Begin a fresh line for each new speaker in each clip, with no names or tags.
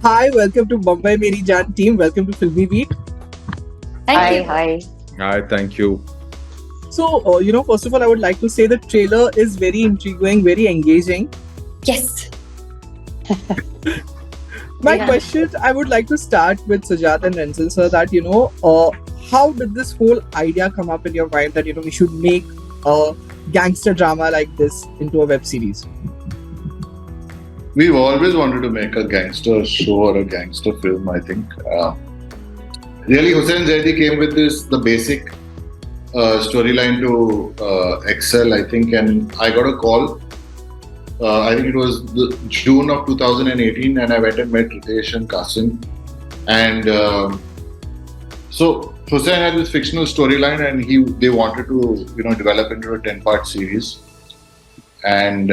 Hi, welcome to Bambai Meri Jaan team. Welcome to FilmiBeat.
Thank
Hi,
you.
hi.
Hi, thank you.
So, first of all, I would like to say the trailer is very intriguing, very engaging.
Yes.
My
Yeah.
question, I would like to start with Sujat and Renzel, sir, that, how did this whole idea come up in your mind that, we should make a gangster drama like this into a web series?
We've always wanted to make a gangster show or a gangster film, I think. Really, Hussain Zaidi came with the basic storyline to excel, I think, and I got a call. I think it was June of 2018, and I went and met Ritesh and Kasim. And so Hussain had this fictional storyline, and they wanted to, develop into a 10-part series. And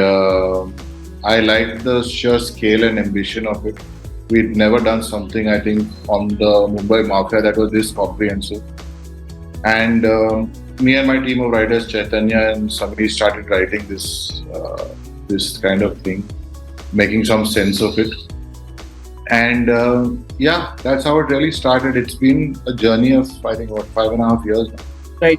I liked the sheer scale and ambition of it. We'd never done something, I think, on the Mumbai Mafia that was this comprehensive. And me and my team of writers, Chaitanya and Samir, started writing this kind of thing, making some sense of it. And that's how it really started. It's been a journey of, I think, 5.5 years now.
Right.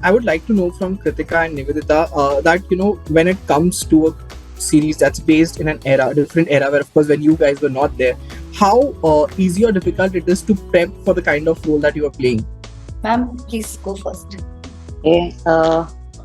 I would like to know from Kritika and Nivedita that, when it comes to a series that's based in a different era, where of course when you guys were not there, how easy or difficult it is to prep for the kind of role that you are playing?
Ma'am, please go first.
Okay.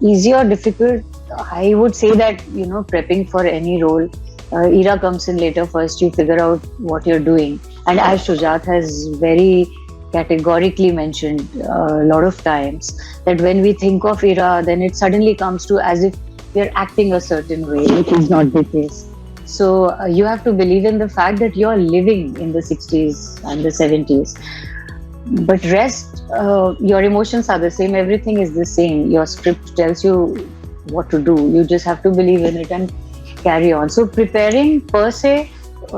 Easy or difficult? I would say that, prepping for any role, era comes in later. First, you figure out what you're doing. And as Shujat has very categorically mentioned a lot of times, that when we think of era, then it suddenly comes to as if we're acting a certain way, which is not the case. So you have to believe in the fact that you're living in the 60s and the 70s. But rest, your emotions are the same. Everything is the same. Your script tells you what to do. You just have to believe in it and carry on. So preparing per se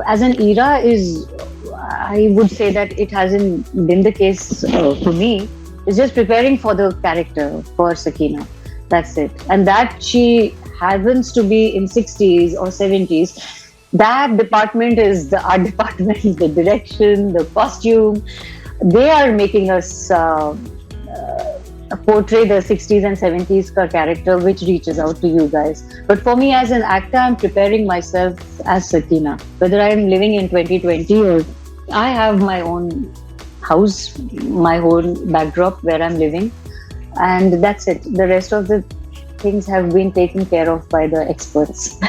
as an era is, I would say that it hasn't been the case for me. It's just preparing for the character, for Sakina. That's it. And that she happens to be in 60s or 70s. That department is the art department, the direction, the costume. They are making us portray the 60s and 70s character, which reaches out to you guys. But for me as an actor, I'm preparing myself as Sakina. Whether I'm living in 2020 or I have my own house, my own backdrop where I'm living. And that's it. The rest of the things have been taken care of by the experts.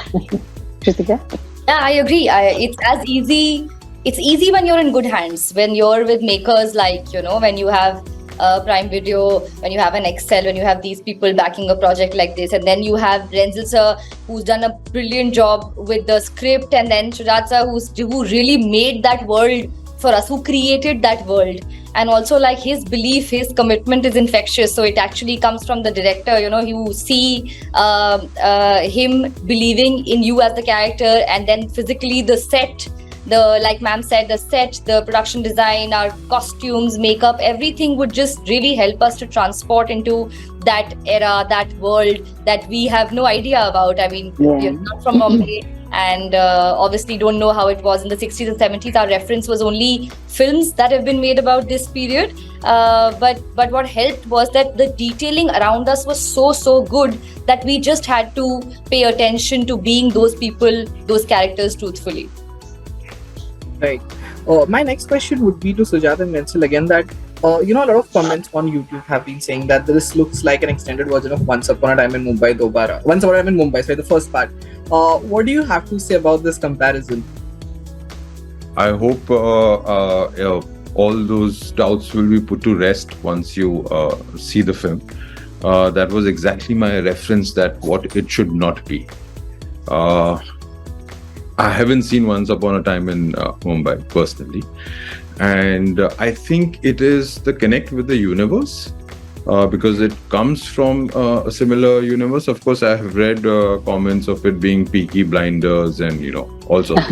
Kritika?
Yeah, I agree. It's as easy. It's easy when you're in good hands. When you're with makers like, when you have Prime Video, when you have an Excel, when you have these people backing a project like this, and then you have Renzel sir, who's done a brilliant job with the script, and then Shujat sir, who really made that world for us, who created that world. And also, like, his belief, his commitment is infectious. So it actually comes from the director. You see him believing in you as the character, and then physically the set, like ma'am said, the set, the production design, our costumes, makeup, everything would just really help us to transport into that era, that world that we have no idea about. I mean, we're not from Mumbai, and obviously don't know how it was in the 60s and 70s. Our reference was only films that have been made about this period. But what helped was that the detailing around us was so good that we just had to pay attention to being those people, those characters truthfully.
Right. My next question would be to Sujat and Renzel again that, a lot of comments on YouTube have been saying that this looks like an extended version of Once Upon a Time in Mumbai Dobara. Once Upon a Time in Mumbai, sorry, the first part. What do you have to say about this comparison?
I hope all those doubts will be put to rest once you see the film. That was exactly my reference, that what it should not be. I haven't seen Once Upon a Time in Mumbai personally, and I think it is the connect with the universe, because it comes from a similar universe. Of course, I have read comments of it being Peaky Blinders and all sorts,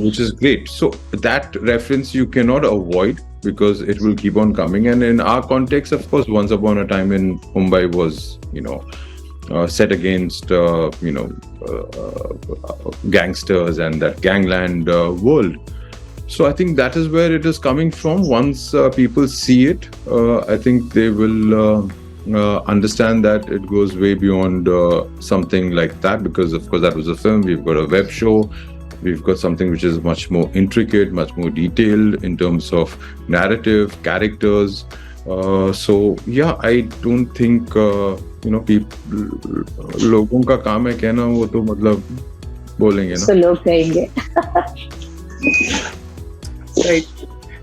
which is great. So that reference you cannot avoid because it will keep on coming. And in our context, of course, Once Upon a Time in Mumbai was set against gangsters and that gangland world. So I think that is where it is coming from. Once people see it, I think they will understand that it goes way beyond something like that, because of course that was a film. We've got a web show. We've got something which is much more intricate, much more detailed in terms of narrative, characters. So yeah, I don't think लोगों का काम है कहना, वो तो मतलब बोलेंगे ना.
So लोग कहेंगे.
Right.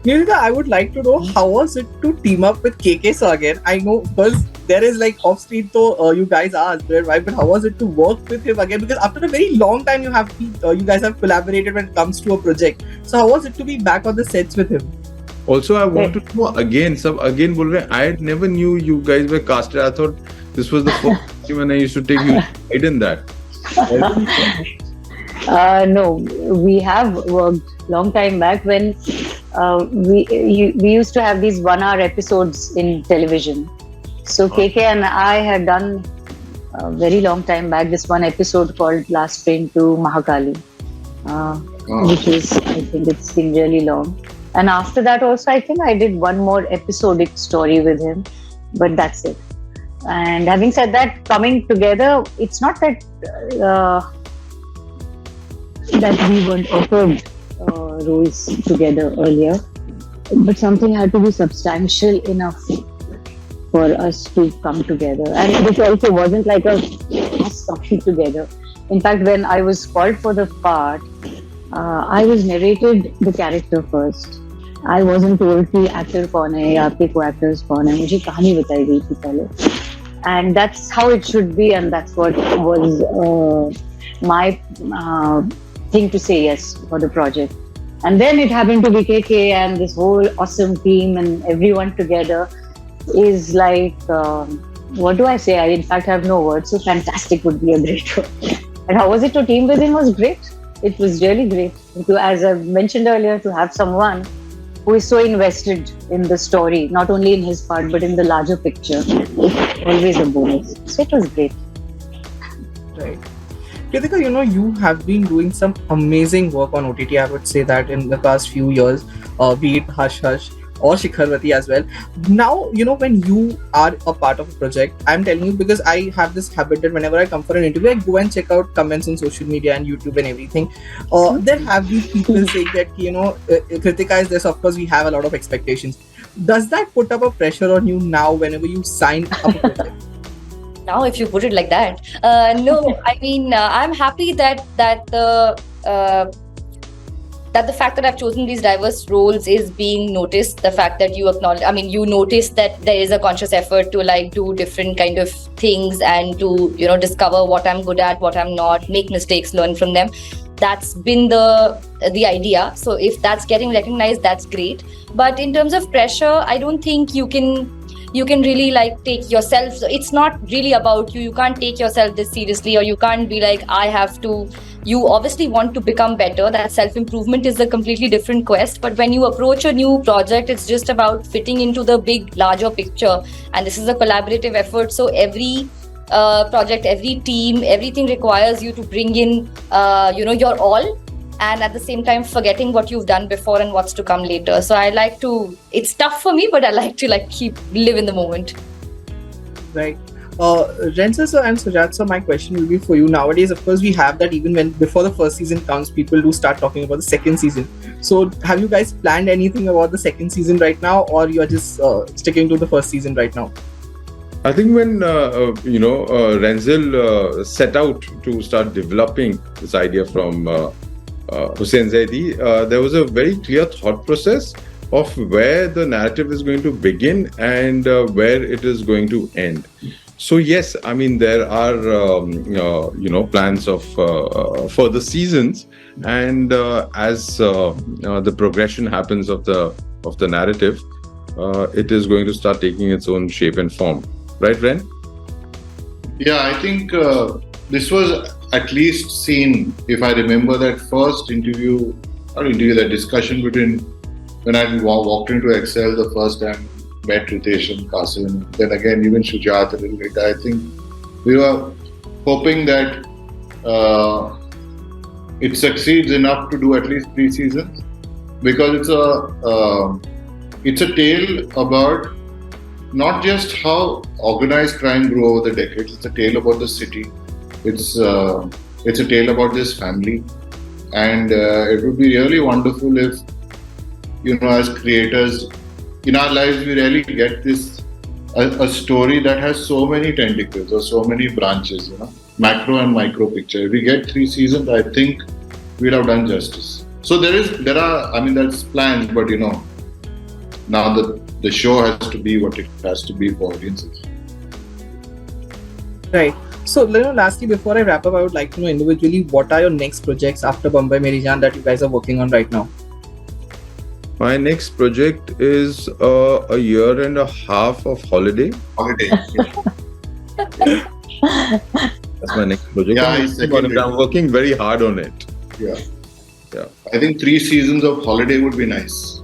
Kritika, I would like to know, how was it to team up with KK Sir again? I know because there is like off street, so you guys are right, but how was it to work with him again? Because after a very long time, you guys have collaborated when it comes to a project. So how was it to be back on the sets with him?
Also, I want to know again. बोल रहे हैं, I never knew you guys were casted. I thought this was the first time when I used to take you right in that.
No, we have worked long time back when we used to have these 1 hour episodes in television. So KK and I had done a very long time back this one episode called Last Train to Mahakali, which is, I think it's been really long. And after that also, I think I did one more episodic story with him, but that's it. And having said that, coming together, it's not that that we weren't offered roles together earlier, but something had to be substantial enough for us to come together. And this also wasn't like us talking together. In fact, when I was called for the part, I was narrated the character first. I wasn't told कि actor कौन है या आपके co-actors कौन है, मुझे कहानी बताई गई थी पहले. And that's how it should be, and that's what was my thing to say yes for the project. And then it happened to be KK and this whole awesome team and everyone together is like, what do I say? I in fact have no words. So fantastic would be a great word. And how was it to team with him? Was great. It was really great. As I mentioned earlier, to have someone who is so invested in the story, not only in his part, but in the larger picture, it's always a bonus. So it was great.
Right. Kritika, you have been doing some amazing work on OTT. I would say that in the past few years, be it Hush Hush or Shikharvati as well. Now, when you are a part of a project, I'm telling you, because I have this habit that whenever I come for an interview, I go and check out comments on social media and YouTube and everything. There have been people saying that, Kritika is this, of course, we have a lot of expectations. Does that put up a pressure on you now whenever you sign up a project?
Now, if you put it like that, no, I mean, I'm happy that the fact that I've chosen these diverse roles is being noticed. The fact that you acknowledge, you notice that there is a conscious effort to like do different kind of things and to, discover what I'm good at, what I'm not, make mistakes, learn from them. That's been the idea. So if that's getting recognized, that's great. But in terms of pressure, I don't think you can really like take yourself. So it's not really about you. You can't take yourself this seriously, or you can't be like, I have to. You obviously want to become better. That self-improvement is a completely different quest. But when you approach a new project, it's just about fitting into the big, larger picture. And this is a collaborative effort. So every project, every team, everything requires you to bring in, your all. And at the same time, forgetting what you've done before and what's to come later. So I like to, it's tough for me, but I like to live in the moment.
Right. Rensa sir and Sujat sir, my question will be for you. Nowadays, of course, we have that even before the first season comes, people do start talking about the second season. So have you guys planned anything about the second season right now, or you are just sticking to the first season right now?
I think when Renzel set out to start developing this idea from Hussain Zaidi, there was a very clear thought process of where the narrative is going to begin and where it is going to end. So yes, there are plans of further seasons, and as the progression happens of the narrative, it is going to start taking its own shape and form. Right, Ren?
Yeah, I think this was at least seen, if I remember that first interview, that discussion between when I walked into Excel the first time, met Ritesh and Kasim, then again even Shujat a little bit. I think We were hoping that it succeeds enough to do at least 3 seasons, because it's a tale about not just how organized crime grew over the decades. It's a tale about the city. It's a tale about this family, and it would be really wonderful if, as creators in our lives, we really get this a story that has so many tentacles or so many branches, macro and micro picture. If we get 3 seasons, I think we'd have done justice. So that's plans, but now the show has to be what it has to be for audiences.
Right. So, lastly, before I wrap up, I would like to know individually, what are your next projects after Bambai Meri Jaan that you guys are working on right now?
My next project is a year and a half of holiday. That's my next project. I'm working very hard on it.
Yeah. I think 3 seasons of holiday would be nice.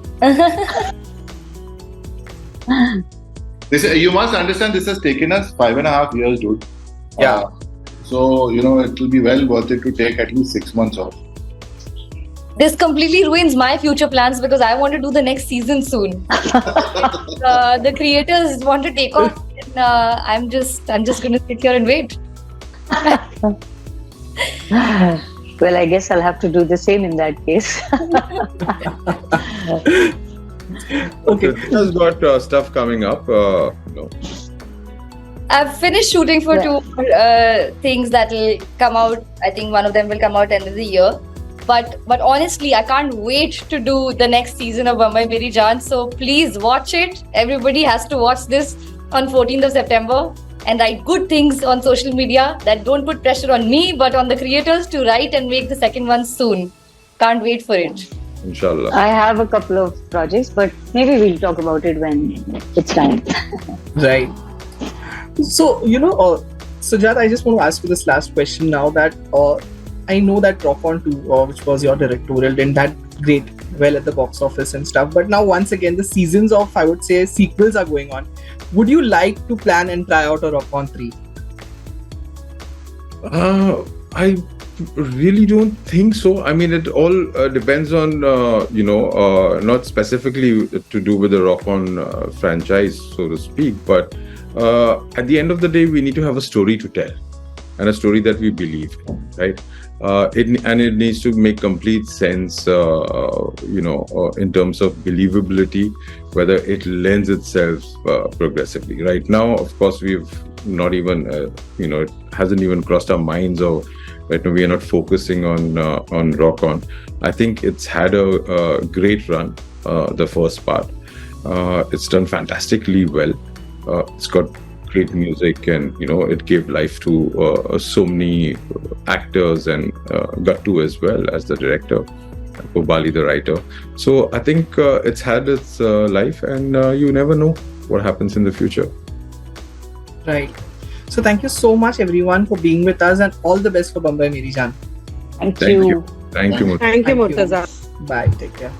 You must understand, this has taken us 5.5 years, dude.
Yeah.
So, it will be well worth it to take at least 6 months off.
This completely ruins my future plans because I want to do the next season soon. The creators want to take off, and I'm just going to sit here and wait.
Well, I guess I'll have to do the same in that case.
Okay. Has got stuff coming up.
I've finished shooting for 2 things that will come out. I think one of them will come out end of the year. But honestly, I can't wait to do the next season of Bambai Meri Jaan. So please watch it. Everybody has to watch this on 14th of September and write good things on social media that don't put pressure on me, but on the creators to write and make the second one soon. Can't wait for it.
Inshallah.
I have a couple of projects, but maybe we'll talk about it when it's time.
Right. So, Sujat, I just want to ask you this last question now that I know that Rock On 2, which was your directorial, didn't that great well at the box office and stuff. But now, once again, the seasons of, I would say, sequels are going on. Would you like to plan and try out a Rock On 3?
I really don't think so. I mean, it all depends on, not specifically to do with the Rock On franchise, so to speak, but at the end of the day, we need to have a story to tell and a story that we believe in, right? It needs to make complete sense, in terms of believability, whether it lends itself progressively. Right now, of course, we've not even, it hasn't even crossed our minds, or right now we are not focusing on Rock On. I think it's had a great run, the first part. It's done fantastically well. It's got great music, and it gave life to so many actors, and Gattu as well as the director, Bali the writer. So I think it's had its life, and you never know what happens in the future.
Right. So thank you so much, everyone, for being with us, and all the best for Bambai Meri Jaan.
Thank you.
Thank you, Murtaza.
Thank you, Murtaza.
Bye. Take care.